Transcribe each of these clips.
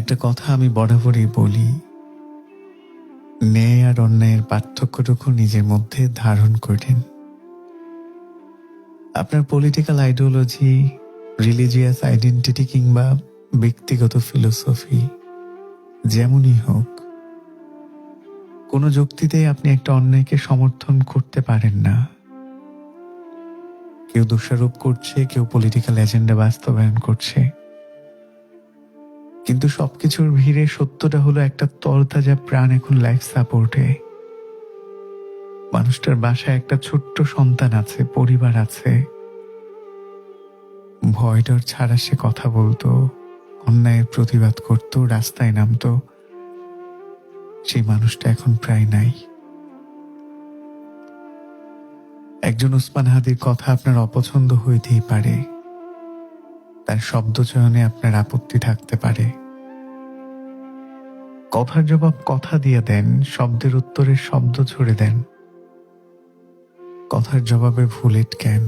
একটা কথা আমি বরাবরই বলি, ন্যায় আর অন্যায়ের পার্থক্যটুকু নিজের মধ্যে ধারণ করেন। আপনার পলিটিক্যাল আইডিওলজি, রিলিজিয়াস আইডেন্টিটি কিংবা ব্যক্তিগত ফিলোসফি যেমনই হোক, কোনো যুক্তিতেই আপনি একটা অন্যায়কে সমর্থন করতে পারেন না। কেউ দোষারোপ করছে, কেউ পলিটিক্যাল এজেন্ডা বাস্তবায়ন করছে, কিন্তু সবকিছুর ভিড়ে সত্যটা হলো একটা তরতাজা প্রাণ এখন লাইফ সাপোর্টে। মানুষটার বাসায় একটা ছোট্ট সন্তান আছে, পরিবার আছে। ভয় ডর ছাড়া সে কথা বলতো, অন্যায়ের প্রতিবাদ করত, রাস্তায় নামতো। সেই মানুষটা এখন প্রায় নাই। একজন ওসমান হাদির কথা আপনার অপছন্দ হইতেই পারে, তার শব্দ চয়নে আপনার আপত্তি থাকতে পারে। কথার জবাব কথা দিয়ে দেন, শব্দের উত্তরে শব্দ ছড়ে দেন। কথার জবাবে বুলেট কেন?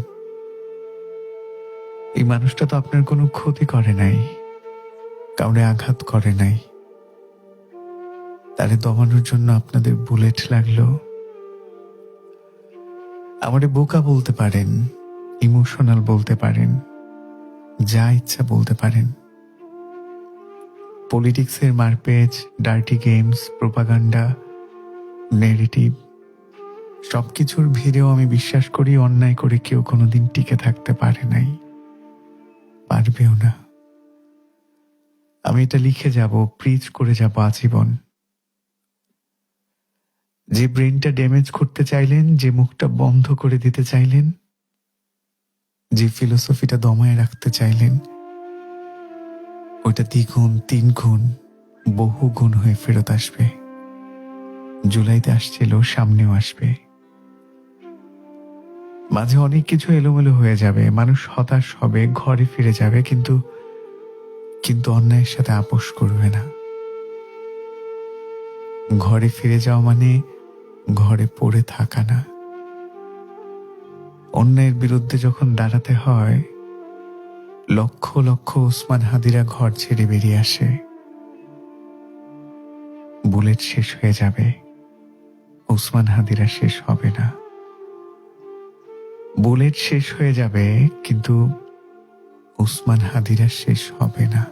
এই মানুষটা তো আপনার কোনো ক্ষতি করে নাই, কাউরে আঘাত করে নাই। তারে দমানোর জন্য আপনাদের বুলেট লাগলো। আমারে বোকা বলতে পারেন, ইমোশনাল বলতে পারেন, যা ইচ্ছা বলতে পারেন। পলিটিক্সের মারপেচ, ডার্টি গেমস, প্রোপাগান্ডা, নেগেটিভ সবকিছুর ভিড়েও আমি বিশ্বাস করি অন্যায় করে কেউ কোনোদিন টিকে থাকতে পারে নাই, পারবেও না। আমি এটা লিখে যাব, প্রিচ করে যাব আজীবন। যে ব্রেনটা ড্যামেজ করতে চাইলেন, যে মুখটা বন্ধ করে দিতে চাইলেন, যে ফিলোসফিটা দমায় রাখতে চাইলেন, ওইটা দ্বিগুণ, 3 গুণ, বহু গুণ হয়ে ফেরত আসবে। জুলাইতে আসছিল, সামনেও আসবে। মাঝে অনেক কিছু এলোমেলো হয়ে যাবে, মানুষ হতাশ হবে, ঘরে ফিরে যাবে, কিন্তু অন্যায়ের সাথে আপোষ করবে না। ঘরে ফিরে যাওয়া মানে ঘরে পড়ে থাকা না। অন্যায়ের বিরুদ্ধে যখন দাঁড়াতে হয়, লক্ষ লক্ষ ওসমান হাদিরা ঘর ছেড়ে বেরিয়ে আসে। বুলেট শেষ হয়ে যাবে, ওসমান হাদিরা শেষ হবে না। বুলেট শেষ হয়ে যাবে, কিন্তু ওসমান হাদিরা শেষ হবে না।